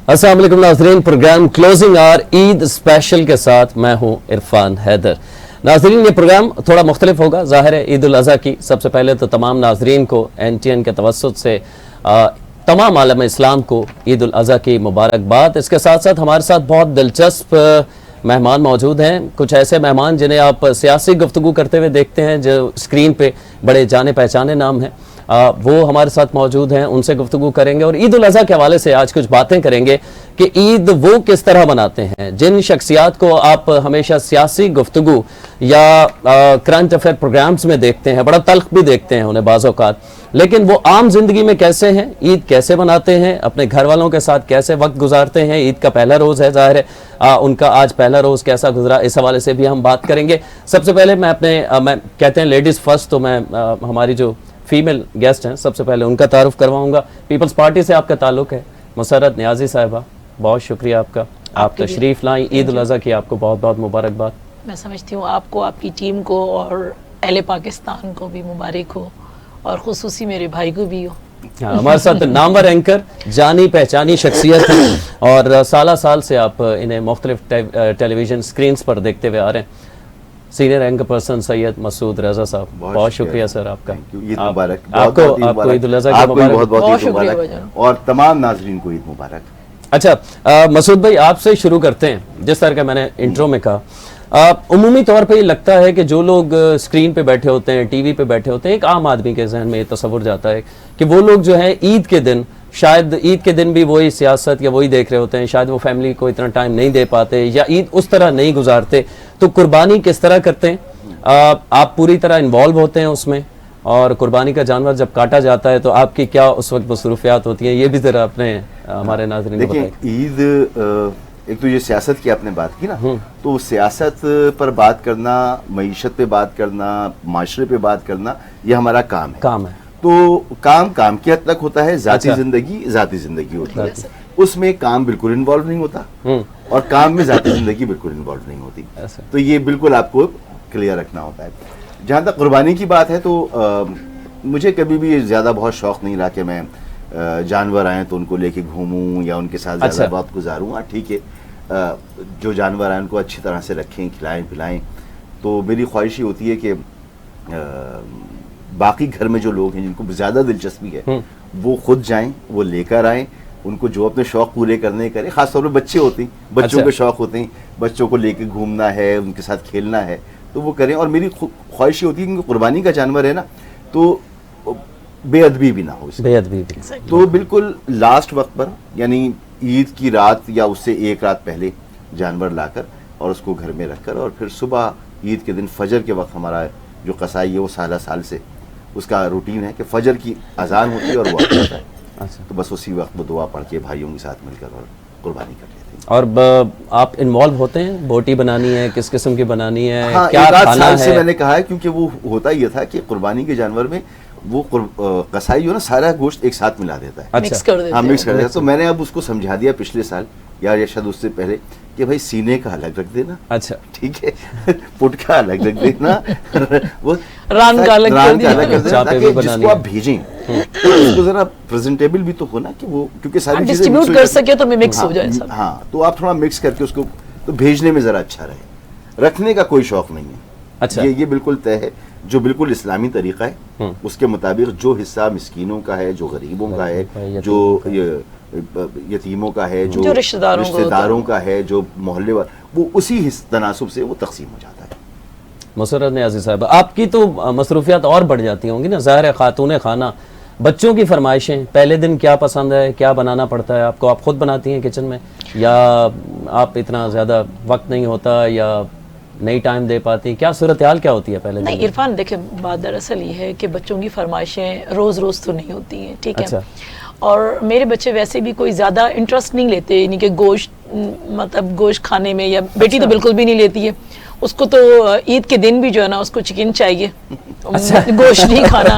अस्सलाम वालेकुम नाज़रीन, program closing hour Eid special के साथ मैं हूं इरफान हैदर। नाज़रीन, ये प्रोग्राम थोड़ा मुख्तलिफ होगा, ज़ाहिर है ईद उल अज़हा की। सबसे पहले तो तमाम नाज़रीन को NTN के तवस्सुत से तमाम आलम इस्लाम को ईद उल अज़हा की मुबारकबाद। इसके साथ साथ हमारे साथ बहुत दिलचस्प मेहमान मौजूद हैं, कुछ ऐसे मेहमान जिन्हें आप सियासी गुफ्तगू करते हुए देखते हैं, जो स्क्रीन पे बड़े जाने पहचाने नाम हैं। वो हमारे साथ मौजूद हैं, उनसे गुफ्तगू करेंगे और ईद उल अज़हा के हवाले से आज कुछ बातें करेंगे कि ईद वो किस तरह मनाते हैं। जिन शख्सियात को आप हमेशा सियासी गुफ्तगू या करंट अफेयर प्रोग्राम्स में देखते हैं, बड़ा तल्ख भी देखते हैं उन्हें बाज़ औक़ात, लेकिन वो आम जिंदगी में कैसे हैं, ईद कैसे मनाते हैं, अपने घर वालों के साथ कैसे वक्त गुजारते हैं। ईद का पहला रोज़ है, ज़ाहिर है उनका आज पहला रोज़ कैसा गुजरा, इस हवाले से भी हम बात करेंगे। सबसे पहले मैं मैं कहते हैं लेडीज़ फर्स्ट, तो मैं हमारी जो फीमेल गेस्ट हैं सबसे पहले उनका तारुफ करवाऊंगा। पीपल्स पार्टी से आपका ताल्लुक है, मुसर्रत नियाज़ी साहिबा, बहुत शुक्रिया आपका, आप तशरीफ़ लाई। ईद उल अज़हा की आपको बहुत बहुत मुबारकबाद। मैं समझती हूँ आपको, आपकी टीम को और अहले पाकिस्तान को भी मुबारक हो और खुसूसी मेरे भाई को भी हो। हमारे साथ नामवर एंकर, जानी पहचानी शख्सियत है और साल से आप इन्हें मुख्तलिफ टेलीविजन स्क्रीन पर देखते हुए आ रहे हैं। Senior anchor person Syed Masood Raza साहब, बहुत शुक्रिया सर आपका। ईद मुबारक। आपको ईद उल अज़हा की बहुत बहुत ईद मुबारक और तमाम नाज़रीन को ईद मुबारक। अच्छा मसूद भाई, आपसे शुरू करते हैं। जिस तरह का मैंने इंट्रो में कहा, उमूमी तौर पे ये लगता है कि जो लोग स्क्रीन पे बैठे होते हैं, टीवी पे बैठे होते हैं, एक आम आदमी के जहन में ये तस्वुर जाता है कि वो लोग जो है ईद के दिन, शायद ईद के दिन भी वही सियासत या वही देख रहे होते हैं, शायद वो फैमिली को इतना टाइम नहीं दे पाते या ईद उस तरह नहीं गुजारते। तो कुर्बानी किस तरह करते हैं? आप पूरी तरह इन्वॉल्व होते हैं उसमें, और कुर्बानी का जानवर जब काटा जाता है तो आपकी क्या उस वक्त मसरूफियात होती हैं, ये भी जरा अपने हमारे नाज़रीन को बताइए। देखिए, ईद एक तो ये सियासत की आपने बात की ना, तो सियासत पर बात करना, मईशत पे बात करना, माशरे पे बात करना, ये हमारा काम है। तो काम की हद तक होता है, जाती जिंदगी होती है, उसमें काम बिल्कुल इन्वॉल्व नहीं होता और काम में जाती जिंदगी बिल्कुल इन्वॉल्व नहीं होती। तो ये बिल्कुल आपको क्लियर रखना होता है। जहाँ तक कुर्बानी की बात है तो मुझे कभी भी ज़्यादा बहुत शौक नहीं रहा कि मैं जानवर आए तो उनको लेके घूमूं या उनके साथ ज़्यादा वक्त गुजारूं। हाँ ठीक है, जो जानवर आए उनको अच्छी तरह से रखें, खिलाएं पिलाएं। तो मेरी ख्वाहिश ये होती है कि बाकी घर में जो लोग हैं जिनको ज़्यादा दिलचस्पी है वो खुद जाएं, वो लेकर आएँ, उनको जो अपने शौक पूरे करने करें। खासतौर पर बच्चे होते हैं, बच्चों के शौक होते हैं, बच्चों को लेके घूमना है, उनके साथ खेलना है, तो वो करें। और मेरी ख्वाहिश होती है कि कुर्बानी का जानवर है ना, तो बेअदबी भी ना हो, बेअदबी भी। तो बिल्कुल लास्ट वक्त पर, यानी ईद की रात या उससे एक रात पहले जानवर लाकर और उसको घर में रखकर, और फिर सुबह ईद के दिन फजर के वक्त हमारा जो कसाई है वो साल से उसका रूटीन है कि फजर की अजान होती है और वो आ जाता है। तो बस उसी वक्त वो दुआ पढ़ के भाइयों के साथ मिलकर और कुर्बानी कर लेते हैं। और आप इन्वॉल्व होते हैं, बोटी बनानी है, किस किस्म की बनानी है? हाँ, क्या खाना है? से मैंने कहा है, क्योंकि वो होता ये था कि कुर्बानी के जानवर में वो कसाई जो ना सारा गोश्त एक साथ मिला देता है, मिक्स कर देता है। मिक्स कर देता है। तो मैंने अब उसको समझा दिया पिछले साल या शायद उससे पहले कि भाई सीने का अलग रख देना, अच्छा ठीक है, पुट का अलग रख देना, वो रान का अलग कर देना, ताकि जिसको आप भेजें तो उसको जरा प्रेजेंटेबल भी तो हो ना, कि वो क्योंकि सारी चीजें डिस्ट्रीब्यूट कर सके तो मिक्स हो जाए सब। हाँ, तो आप थोड़ा मिक्स करके उसको तो भेजने में जरा अच्छा रहे। रखने का कोई शौक नहीं है। अच्छा, ये बिल्कुल तय है, जो बिल्कुल इस्लामी तरीका है उसके मुताबिक जो हिस्सा मिस्कीनों का है, जो गरीबों का है, जो यतीमों का है, जो रिश्तेदारों का है, जो मोहल्ले वाले, वो उसी तनासुब से वो तकसीम हो जाता है। मुसर्रत नियाज़ी साहब, आपकी तो मसरूफियात और बढ़ जाती होंगी ना, ज़ाहिर है खातून खाना, बच्चों की फरमाइशें, पहले दिन क्या पसंद है, क्या बनाना पड़ता है आपको? आप खुद बनाती हैं किचन में, या आप इतना ज़्यादा वक्त नहीं होता, या नहीं टाइम दे पाती? क्या सूरत हाल क्या होती है पहले? नहीं इरफान, देखिए बात दरअसल ये है कि बच्चों की फरमाइशें रोज़ तो नहीं होती हैं, ठीक है। अच्छा। और मेरे बच्चे वैसे भी कोई ज़्यादा इंटरेस्ट नहीं लेते, यानी कि गोश्त, मतलब गोश्त खाने में, या बेटी तो बिल्कुल भी नहीं लेती है। उसको तो ईद के दिन भी जो है ना उसको चिकन चाहिए, गोश्त नहीं खाना।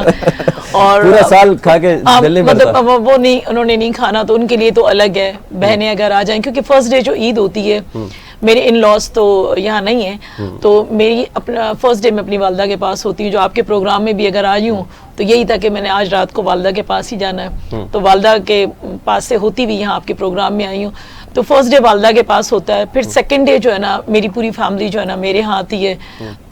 और पूरा साल खा के दिल नहीं भरता। मतलब उन्होंने नहीं खाना, तो उनके लिए तो अलग है। बहनें अगर आ जाएं, क्योंकि फर्स्ट डे जो ईद होती है मेरे इन लॉज तो यहाँ नहीं है, तो मेरी अपना फर्स्ट डे मैं अपनी वालदा के पास होती हूँ। जो आपके प्रोग्राम में भी अगर आई हूँ तो यही था कि मैंने आज रात को वालदा के पास ही जाना है, तो वालदा के पास से होती हुई यहाँ आपके प्रोग्राम में आई हूँ। तो फर्स्ट डे वालदा के पास होता है, फिर सेकंड डे जो है ना मेरी पूरी फैमिली जो है ना मेरे यहाँ आती है,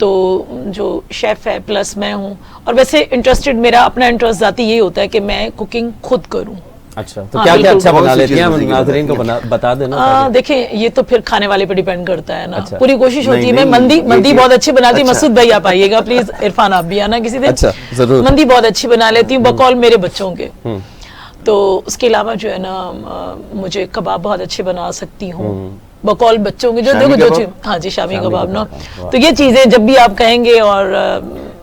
तो जो शेफ है प्लस मैं हूँ। और वैसे इंटरेस्टेड, मेरा अपना इंटरेस्ट जाती यही होता है कि मैं कुकिंग खुद करूँ। अच्छा, तो हाँ, क्या क्या बिल्कुल। अच्छा बहुत बना सी लेती हैं, चीज़ें होती नाज़रीन को हैं। बता देना ताकि- देखिए ये तो फिर खाने वाले पे डिपेंड करता है ना। अच्छा। पूरी कोशिश होती है। मैं नहीं, मंदी नहीं, मंदी ये- बहुत अच्छी बनाती हूँ। अच्छा। मसूद भाई आप आइएगा प्लीज, इरफान आप भी आना किसी दिन। अच्छा, जरूर। मंदी बहुत अच्छी बना लेती हूँ बकौल मेरे बच्चों के। तो उसके अलावा जो है ना मुझे कबाब बहुत अच्छे बना सकती हूँ बकौल बच्चों के। जो शामी देखो जो कबाब? चीज़, हाँ जी शामी शामी कबाब ना। कबाब, तो ये चीजें जब भी आप कहेंगे, और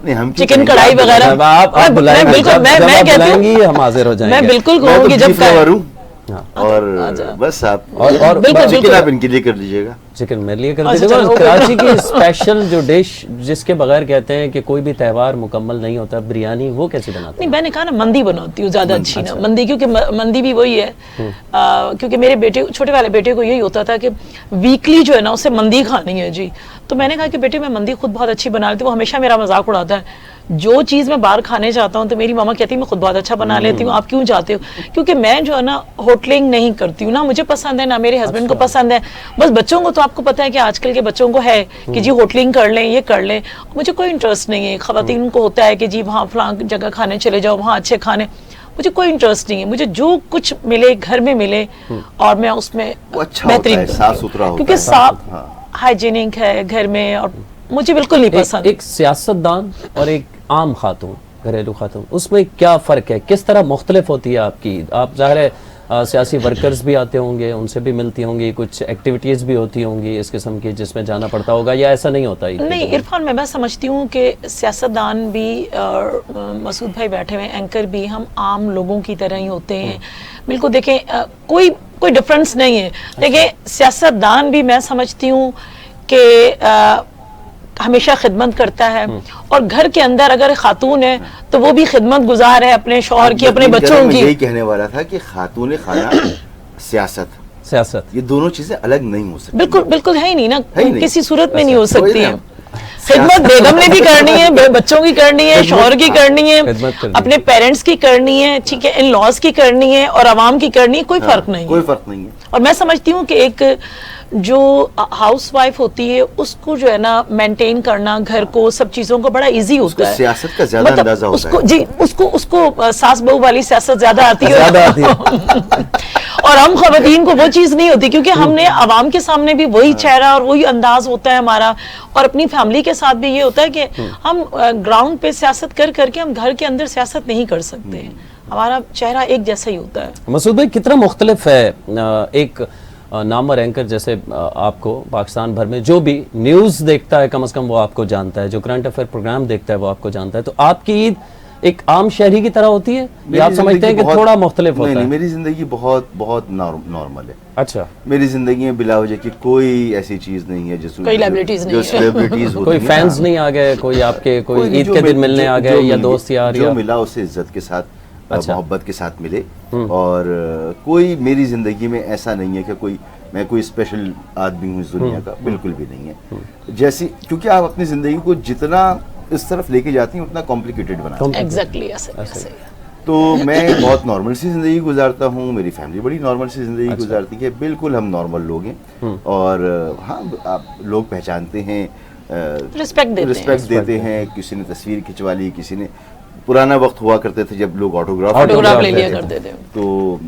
नहीं, हम क्यों चिकन कहेंगे? कढ़ाई आप वगैरह जब आप बुलाएंगे, बिल्कुल जब मैं आप कहती बुलाएंगी हूँ, हम हाजिर हो जाएंगे। मैं बिल्कुल मैं तो कहूँगी जब beef lover हूँ। हाँ। और अच्छा। बस आप और बिल्कुल, चिकन बिल्कुल। आप इनके लिए कर लीजिएगा। चिकन मेरे लिए कर अच्छा, दीजिएगा। चलो, और ओके। कराची की स्पेशल जो डिश जिसके बगैर कहते हैं कि कोई भी त्यौहार मुकम्मल नहीं होता, बिरयानी, वो कैसे बनाते नहीं हैं? मैंने कहा ना मंदी बनाती हूँ ज्यादा अच्छी ना। अच्छा। मंदी क्योंकि मंदी भी वही है, क्योंकि मेरे बेटे, छोटे वाले बेटे को यही होता था कि वीकली जो है ना उसे मंदी खानी है जी। तो मैंने कहा कि बेटे मैं मंदी खुद बहुत अच्छी बना लेती हूँ। वो हमेशा मेरा मजाक उड़ाता है, जो चीज़ मैं बाहर खाने जाता हूँ तो मेरी मामा कहती है मैं खुद बहुत अच्छा बना लेती हूँ, आप क्यों जाते हो? क्योंकि मैं जो है ना होटलिंग नहीं करती हूँ, ना मुझे पसंद है ना मेरे हस्बैंड को पसंद है। बस बच्चों को तो आपको पता है कि आजकल के बच्चों को है कि जी होटलिंग कर लें, ये कर लें। मुझे कोई इंटरेस्ट नहीं है। खवातीन को होता है कि जी वहाँ फलां जगह खाने चले जाओ, वहाँ अच्छे खाने। मुझे कोई इंटरेस्ट नहीं है। मुझे जो कुछ मिले घर में मिले और मैं उसमें वो अच्छा होता बेहतरीन है, करती साफ हूँ। सुथरा होता क्योंकि है। साफ हाँ। हाइजीनिक है घर में, और मुझे बिल्कुल नहीं पसंद। एक सियासतदान और एक आम खातून, घरेलू खातून, उसमें क्या फ़र्क है? किस तरह मुख्तलिफ होती है आपकी? आप ज़ाहिर है सियासी वर्कर्स भी आते होंगे, उनसे भी मिलती होंगी, कुछ एक्टिविटीज़ भी होती होंगी इस किस्म की जिसमें जाना पड़ता होगा, या ऐसा नहीं होता? नहीं इरफान, मैं समझती हूँ कि सियासतदान भी और मसूद भाई बैठे हुए एंकर भी हम आम लोगों की तरह ही होते हैं। बिल्कुल देखें, कोई डिफरेंस नहीं है। देखिए सियासतदान भी मैं समझती हूँ कि हमेशा खिदमत करता है, और घर के अंदर अगर खातून है तो वो भी खिदमत गुजार है अपने शौहर की, अपने बच्चों मैं की। यही कहने वाला था कि खातून खाना सियासत, ये दोनों चीजें अलग नहीं हो सकती। बिल्कुल बिल्कुल है ही नहीं ना, है ही नहीं। किसी सूरत में नहीं हो अच्छा, सकती वही है। ना। खिदमत बेगम ने भी करनी है, बच्चों की करनी है, शौहर की करनी है, खिदमत करनी है। अपने पेरेंट्स की करनी है, ठीक है, इन लॉज की करनी है, और आवाम की करनी है। कोई फर्क नहीं कोई है। फर्क नहीं है। और मैं समझती हूँ कि एक जो हाउस वाइफ होती है उसको जो है ना मेंटेन करना घर को, सब चीजों को बड़ा इजी उसको होता है। सियासत का ज्यादा अंदाजा होता उसको है। जी उसको सास बहू वाली सियासत ज्यादा आती है। ज़्यादा आती है। और हम खवातीन को वो चीज नहीं होती, क्योंकि हमने आवाम के सामने भी वही चेहरा और वही अंदाज होता है हमारा, और अपनी फैमिली के साथ भी ये होता है कि हम ग्राउंड पे सियासत कर करके हम घर के अंदर सियासत नहीं कर सकते। हमारा चेहरा एक जैसा ही होता है। मसूद भाई, कितना मुख्तलिफ है एक नामवर एंकर जैसे आपको पाकिस्तान भर में जो भी न्यूज़ देखता है कम से कम वो आपको जानता है, जो करंट अफेयर प्रोग्राम देखता है वो आपको जानता है, तो आपकी ईद एक आम शहरी की तरह होती है या आप समझते हैं कि थोड़ा मुख्तलिफ होता नहीं, है? मेरी जिंदगी बहुत बहुत नॉर्मल है। अच्छा, मेरी जिंदगी में बिला वजह की कोई ऐसी चीज नहीं है जिसमें कोई liabilities नहीं जो है। सेलिब्रिटीज होती कोई हैं। फैंस नहीं आ गए, कोई आपके कोई नहीं, ईद जो के दिन मिल- मिलने जो- आ जो गए, या मिल- दोस्त यार, जो या मिला उसे इज्जत के साथ, अच्छा। मोहब्बत के साथ मिले। और कोई मेरी जिंदगी में ऐसा नहीं है कि मैं कोई स्पेशल आदमी हूँ इस दुनिया का, बिल्कुल भी नहीं है। जैसी, क्योंकि आप अपनी जिंदगी को जितना इस तरफ लेके जाती हैं उतना कॉम्प्लिकेटेड बनाते हैं। एग्जैक्टली ऐसे। तो मैं बहुत नॉर्मल सी जिंदगी गुजारता हूँ, मेरी फैमिली बड़ी नॉर्मल सी जिंदगी गुजारती है। बिल्कुल हम नॉर्मल लोग हैं, और हाँ आप लोग पहचानते हैं, रिस्पेक्ट देते हैं। किसी ने तस्वीर खिंचवा ली, किसी ने, पुराना वक्त हुआ करते थे जब लोग ऑटोग्राफ ले लिया करते थे। तो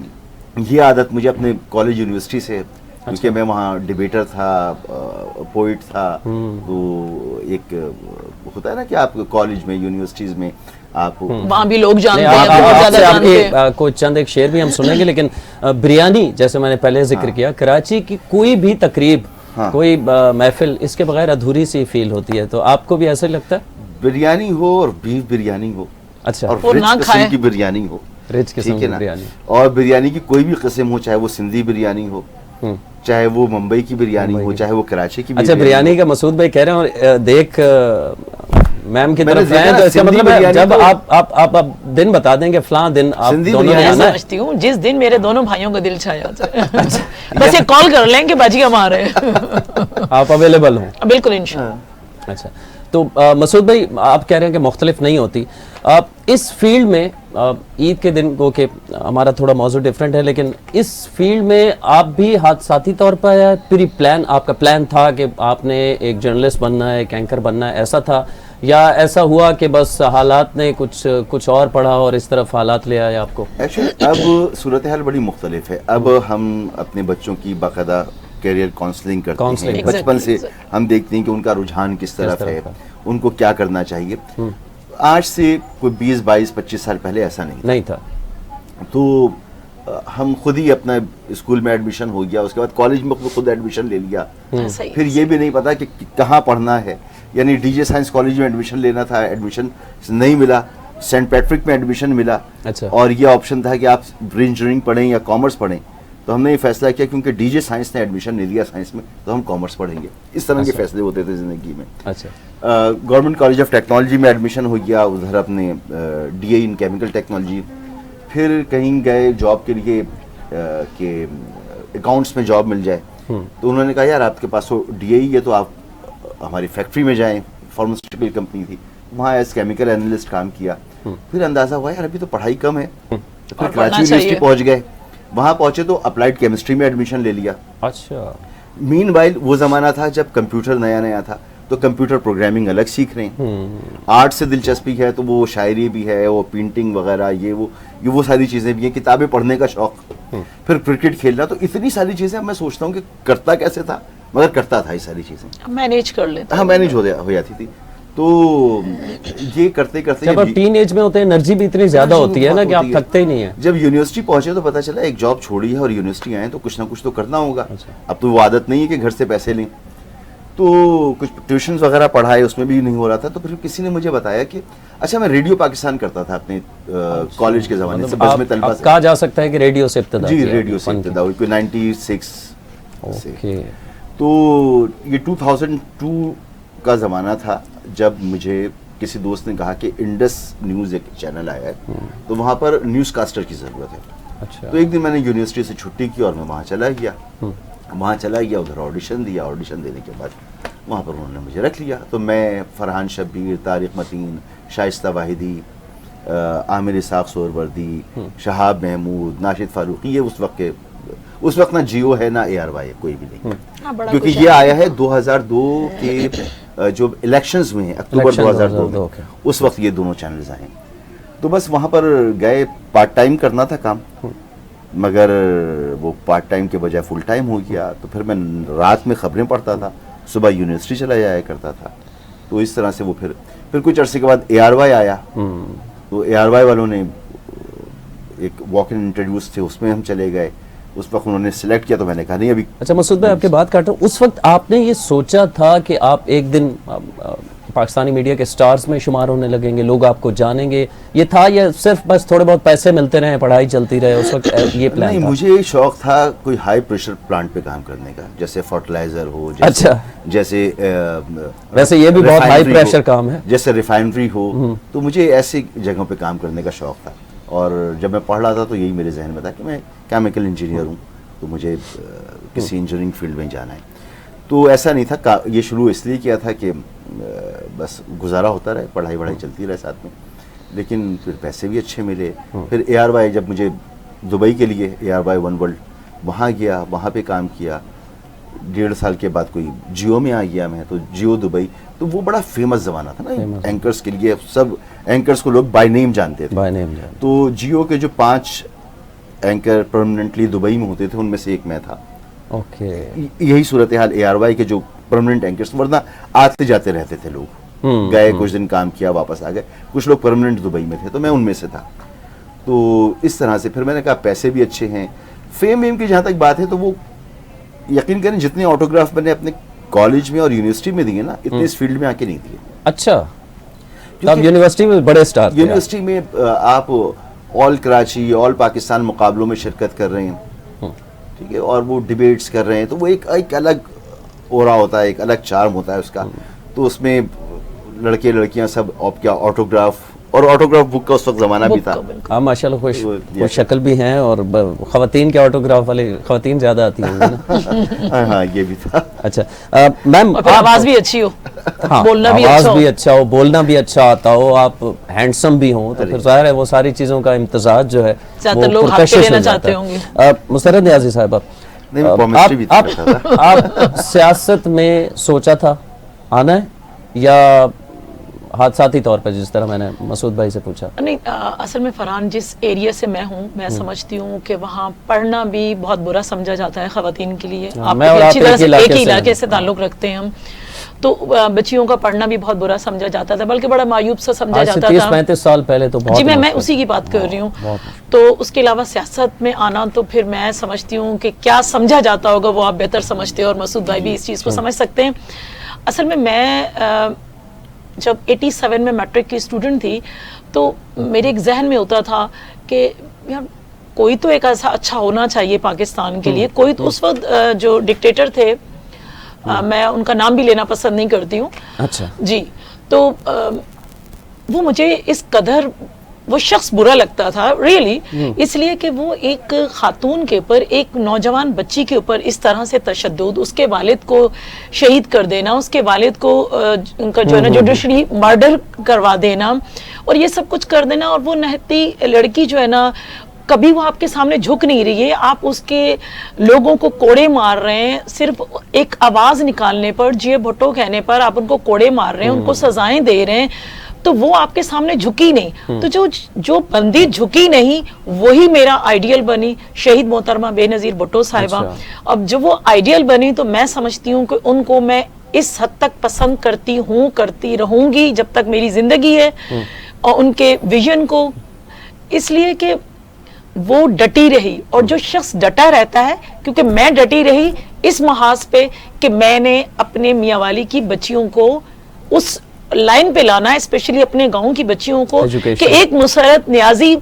ये आदत मुझे अपने कॉलेज यूनिवर्सिटी से, क्योंकि मैं वहाँ डिबेटर था, पोइट था। तो एक होता है ना कि आप कॉलेज में, यूनिवर्सिटीज में आप वहाँ भी लोग जानते नहीं, हैं, बहुत ज्यादा जानते हैं। कुछ चंद एक शेर भी हम सुनेंगे, लेकिन बिरयानी जैसे मैंने पहले जिक्र किया, कराची की कोई भी तकरीब, कोई महफिल इसके बगैर अधूरी सी फील होती है, तो आपको भी ऐसा ही लगता है? बिरयानी हो और बीफ बिरयानी हो, अच्छा, और और रिच ना किस्म खाए। की बिरयानी हो, रिच किस्म ठीक है की ना? बिरयानी। और बिरयानी की कोई भी किस्म हो, चाहे वो सिंधी बिरयानी हो, चाहे वो मुंबई की बिरयानी हो, चाहे वो कराची की अच्छा, बिरयानी का मसूद भाई कह रहे हैं, और देख मैम की तरफ देखा हैं, ना, तो इसका सिंधी मतलब है बिरयानी जब तो- आप दिन बता देंगे फलां दिन आप सिंधी दोनों ने बिरयानी आना है। समझती हूँ जिस दिन मेरे दोनों भाइयों का दिल छाया जाए, बस ये कॉल कर लें कि बाजी हम आ रहे हैं। आप अवेलेबल हो? बिल्कुल इंशाल्लाह। अच्छा, तो मसूद भाई आप कह रहे हैं कि मुख्तलिफ नहीं होती इस फील्ड में, ईद के दिन को कि हमारा थोड़ा मौजूद डिफरेंट है, लेकिन इस फील्ड में आप भी हादसाती तौर पर या प्री प्लान, आपका प्लान था कि आपने एक जर्नलिस्ट बनना है, एक एंकर बनना है, ऐसा था, या ऐसा हुआ कि बस हालात ने कुछ और पढ़ा और इस तरफ हालात ले आए आपको? एक्चुअली अब सूरत हाल बड़ी मुख्तलिफ है। अब हम अपने बच्चों की बाकायदा कैरियर काउंसलिंग करते हैं। बचपन से हम देखते हैं कि उनका रुझान किस तरफ है, उनको क्या करना चाहिए। आज से कोई 20, 22, 25 साल पहले ऐसा नहीं था। तो हम खुद ही अपना स्कूल में एडमिशन हो गया, उसके बाद कॉलेज में खुद एडमिशन ले लिया। फिर ये भी नहीं पता कि कहाँ पढ़ना है। यानी डीजे साइंस कॉलेज में एडमिशन लेना था, एडमिशन नहीं मिला। सेंट पैट्रिक में एडमिशन मिला। अच्छा। और ये ऑप्शन था कि आप इंजीनियरिंग पढ़ें या कॉमर्स पढ़ें। तो हमने ये फैसला किया क्योंकि डीजे साइंस ने एडमिशन नहीं दिया साइंस में, तो हम कॉमर्स पढ़ेंगे। इस तरह के फैसले होते थे ज़िंदगी में। अच्छा। गवर्नमेंट कॉलेज ऑफ टेक्नोलॉजी में एडमिशन हो गया, उधर अपने डीए इन केमिकल टेक्नोलॉजी। फिर कहीं गए जॉब के लिए कि अकाउंट्स में जॉब मिल जाए। तो उन्होंने कहा यार आपके पास तो डीए ही है, तो आप हमारी फैक्ट्री में जाएं। फार्मास्यूटिकल कंपनी थी, वहाँ एज केमिकल एनालिस्ट काम किया। फिर अंदाज़ा हुआ यार अभी तो पढ़ाई कम है, तो फिर कराची यूनिवर्सिटी पहुँच गए। वहाँ पहुँचे तो अप्लाइड केमिस्ट्री में एडमिशन ले लिया। अच्छा। मीनवाइल वो ज़माना था जब कंप्यूटर नया नया था, तो कंप्यूटर प्रोग्रामिंग अलग सीख रहे हैं। आर्ट से दिलचस्पी है तो वो शायरी भी है, वो पेंटिंग वगैरह, ये वो सारी चीज़ें भी हैं, किताबें पढ़ने का शौक। फिर क्रिकेट खेलना। तो इतनी सारी चीज़ें मैं सोचता हूँ कि करता कैसे था, मगर करता था ये सारी चीज़ें, मैनेज कर लेता। हाँ, मैनेज हो जाती थी। तो ये करते करते जब आप टीन एज में होते हैं एनर्जी भी इतनी ज्यादा होती है ना कि आप थकते ही नहीं है। जब यूनिवर्सिटी पहुंचे तो पता चला एक जॉब छोड़ी है और यूनिवर्सिटी आए तो कुछ ना कुछ तो करना होगा। अच्छा। अब तो वो आदत नहीं है कि घर से पैसे लें, तो कुछ ट्यूशन्स वगैरह पढ़ाए, उसमें भी नहीं हो रहा था। तो फिर किसी ने मुझे बताया कि अच्छा, मैं रेडियो पाकिस्तान करता था अपने कॉलेज के ज़माने से, बस में तलबा से। कहा जा सकता है कि रेडियो से इब्तिदा जी, रेडियो से इब्तिदा हुई, कोई 96 से। तो ये 2002 का ज़माना था जब मुझे किसी दोस्त ने कहा कि इंडस न्यूज़ एक चैनल आया है, तो वहाँ पर न्यूज़ कास्टर की ज़रूरत है। अच्छा। तो एक दिन मैंने यूनिवर्सिटी से छुट्टी की और मैं वहाँ चला गया। उधर ऑडिशन दिया। ऑडिशन देने के बाद वहाँ पर उन्होंने मुझे रख लिया। तो मैं, फरहान शब्बीर, तारिक मतीन, शाइस्ता वाहिदी, आमिर इसाक सोहरवर्दी, शहाब महमूद, नाशिद फारूकी, ये उस वक्त ना जियो है ना ARY, कोई भी नहीं, क्योंकि ये आया है 2002 के जो इलेक्शंस हुए हैं अक्टूबर 2002 में, उस वक्त ये दोनों चैनल्स आए। तो बस वहाँ पर गए, पार्ट टाइम करना था काम, मगर वो पार्ट टाइम के बजाय फुल टाइम हो गया। तो फिर मैं रात में खबरें पढ़ता था, सुबह यूनिवर्सिटी चला जाया करता था। तो इस तरह से वो फिर कुछ अरसे के बाद ARY आया। तो ARY वालों ने एक वॉक इन इंटरव्यूज थे, उसमें हम चले गए। उस वक्त उन्होंने सिलेक्ट किया तो मैंने कहा नहीं अभी। अच्छा मसूद भाई, आपके बात काट रहा हूँ, उस वक्त आपने ये सोचा था कि आप एक दिन पाकिस्तानी मीडिया के स्टार्स में शुमार होने लगेंगे, लोग आपको जानेंगे, ये था या सिर्फ बस थोड़े बहुत पैसे मिलते रहे, पढ़ाई चलती रहे, उस वक्त ये प्लान नहीं था? मुझे शौक था कोई हाई प्रेशर प्लांट पे काम करने का, जैसे फर्टिलाइजर हो, जैसे वैसे ये भी बहुत हाई प्रेशर काम है, जैसे रिफाइनरी हो। तो मुझे ऐसी जगहों पे काम करने का शौक था। और जब मैं पढ़ रहा था तो यही मेरे जहन में था कि मैं केमिकल इंजीनियर हूँ, तो मुझे किसी इंजीनियरिंग फील्ड में जाना है। तो ऐसा नहीं था, ये शुरू इसलिए किया था कि बस गुजारा होता रहे, पढ़ाई चलती रहे साथ में, लेकिन फिर पैसे भी अच्छे मिले। फिर ARY, जब मुझे दुबई के लिए ARY वन वर्ल्ड, वहाँ गया, वहाँ पे काम किया। 1.5 साल के बाद कोई जियो में आ गया मैं, तो जियो दुबई, तो वो बड़ा फेमस ज़माना था ना एंकर्स के लिए। सब एंकर्स को लोग बाय नेम जानते थे। तो जियो के जो 5 एंकर परमानेंटली दुबई में होते थे, उनमें से एक मैं था। ओके। यही सूरत हाल ARY के जो परमानेंट एंकर्स, वरना आते जाते रहते थे लोग, गए कुछ दिन काम किया वापस आ गए। कुछ लोग परमानेंट दुबई में थे, तो मैं उनमें से था। तो इस तरह से फिर मैंने कहा पैसे भी अच्छे हैं, फेम की जहाँ तक बात है, तो वो यकीन करें जितने ऑटोग्राफ मैंने अपने कॉलेज में और यूनिवर्सिटी में दिए ना, इतने इस फील्ड में आके नहीं दिए। अच्छा, तब यूनिवर्सिटी में बड़े स्टार थे। यूनिवर्सिटी में आप ऑल कराची, ऑल पाकिस्तान मुकाबलों में शिरकत कर रहे हैं, ठीक है, और वो डिबेट्स कर रहे हैं, तो वो एक अलग ओरा होता है, एक अलग चार्म होता है उसका। तो उसमें लड़के लड़कियां सब क्या ऑटोग्राफ और ऑटोग्राफ बुक का उस वक्त जमाना भी था। हाँ माशाल्लाह खुश वो शक्ल भी हैं और खवातीन के ऑटोग्राफ वाले खवातीन ज्यादा आती होंगी ना। हाँ ये भी था। अच्छा मैम और फिर आवाज भी अच्छी हो, हाँ, बोलना भी आवाज अच्छा भी हो। अच्छा हो, बोलना भी अच्छा आता हो, आप हैंडसम भी हो, तो फिर जाहिर है वो सारी चीजों का इम्तजाज जो है ज्यादातर वो लोग हाथ पे पुरकशिश लेना हो जाता चाहते है। होंगे। मुस्तरद नियाज़ी साहब नहीं, मैं केमिस्ट्री भी आप करता था। आप सियासत में सोचा था आना है या हादसाती तौर पर, जिस तरह मैंने मसूद भाई से पूछा? नहीं, असल में फरहान जिस एरिया से मैं हूँ, मैं समझती हूँ कि वहाँ पढ़ना भी बहुत बुरा समझा जाता है खवातीन के लिए। हाँ, आप मैं और अच्छी आप तरह एक से इलाके एक ही से इलाके हैं। से ताल्लुक रखते हैं हम, तो बच्चियों का पढ़ना भी बहुत बुरा समझा जाता था, बल्कि बड़ा मायूब सा समझा आज से जाता था। 30-35 साल पहले तो बहुत जी मैं मुश्किल। उसी की बात कर रही हूँ। बहुत तो उसके अलावा सियासत में आना, तो फिर मैं समझती हूँ कि क्या समझा जाता होगा वो आप बेहतर समझते हो, और मसूद भाई भी इस चीज़ को समझ सकते हैं। असल में मैं जब 87 में मैट्रिक की स्टूडेंट थी, तो मेरे एक जहन में होता था कि यार कोई तो एक ऐसा अच्छा होना चाहिए पाकिस्तान के लिए। कोई तो उस वक्त जो डिक्टेटर थे, मैं उनका नाम भी लेना पसंद नहीं करती हूँ। अच्छा जी, तो वो मुझे इस कदर वो शख्स बुरा लगता था रियली, इसलिए कि वो एक खातून के ऊपर, एक नौजवान बच्ची के ऊपर इस तरह से तशद्दुद, उसके वालिद को शहीद कर देना, उसके वालिद को उनका जो है ना जुडिशरी मर्डर करवा देना, और ये सब कुछ कर देना, और वो नहती लड़की जो है ना कभी वो आपके सामने झुक नहीं रही है, आप उसके लोगों को कोड़े मार रहे हैं, सिर्फ एक आवाज निकालने पर, जिये भुट्टो कहने पर आप उनको कोड़े मार रहे हैं, उनको सजाएं दे रहे हैं, तो वो आपके सामने झुकी नहीं। तो जो बंदी झुकी नहीं वही मेरा आइडियल बनी, शहीद मोहतरमा बेनजीर भुट्टो साहिबा। अच्छा। अब जब वो आइडियल बनी तो मैं समझती हूँ कि उनको मैं इस हद तक पसंद करती हूँ, करती रहूंगी जब तक मेरी जिंदगी है, और उनके विजन को, इसलिए कि वो डटी रही, और जो शख्स डटा रहता है, क्योंकि मैं डटी रही इस महाज पे कि मैंने अपने मियाँ वाली की बच्चियों को उस लाइन पे लाना, स्पेशली अपने गांव की बच्चियों को, Education. कि एक मुसरत नियाजी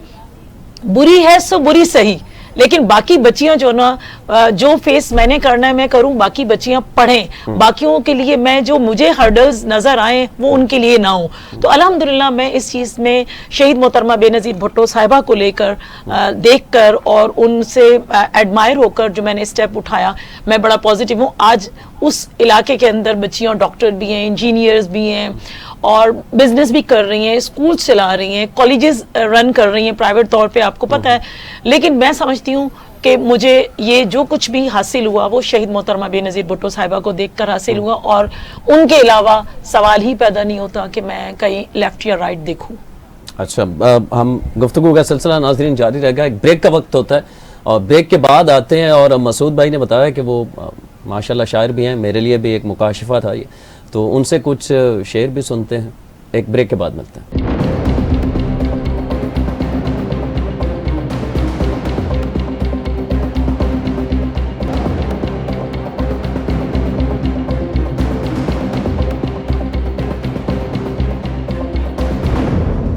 बुरी है सो बुरी सही, लेकिन बाकी बच्चियां जो ना जो फेस मैंने करना है मैं करूं, बाकी बच्चियां पढ़ें, बाकियों के लिए मैं जो मुझे हर्डल्स नजर आए वो उनके लिए ना हो। तो अल्हम्दुलिल्लाह मैं इस चीज़ में शहीद मोहतरमा बेनजीर भुट्टो साहिबा को लेकर देखकर और उनसे एडमायर होकर जो मैंने स्टेप उठाया, मैं बड़ा पॉजिटिव हूँ। आज उस इलाके के अंदर बच्चियां डॉक्टर भी हैं, इंजीनियर्स भी हैं, और बिजनेस भी कर रही हैं, स्कूल चला रही हैं, कॉलेजेस रन कर रही हैं प्राइवेट तौर पे, आपको पता है। लेकिन मैं समझती हूँ कि मुझे ये जो कुछ भी हासिल हुआ वो शहीद मोहतरमा बेनजीर भुट्टो साहिबा को देखकर हासिल हुआ, और उनके अलावा सवाल ही पैदा नहीं होता कि मैं कहीं लेफ्ट या राइट देखूं। अच्छा, हम गुफ्तगू का सिलसिला नाज़रीन जारी रहेगा। एक ब्रेक का वक्त होता है और ब्रेक के बाद आते हैं, और मसूद भाई ने बताया कि वो माशाल्लाह शायर भी हैं, मेरे लिए भी एक मुकाशिफा था ये, तो उनसे कुछ शेर भी सुनते हैं। एक ब्रेक के बाद मिलते हैं।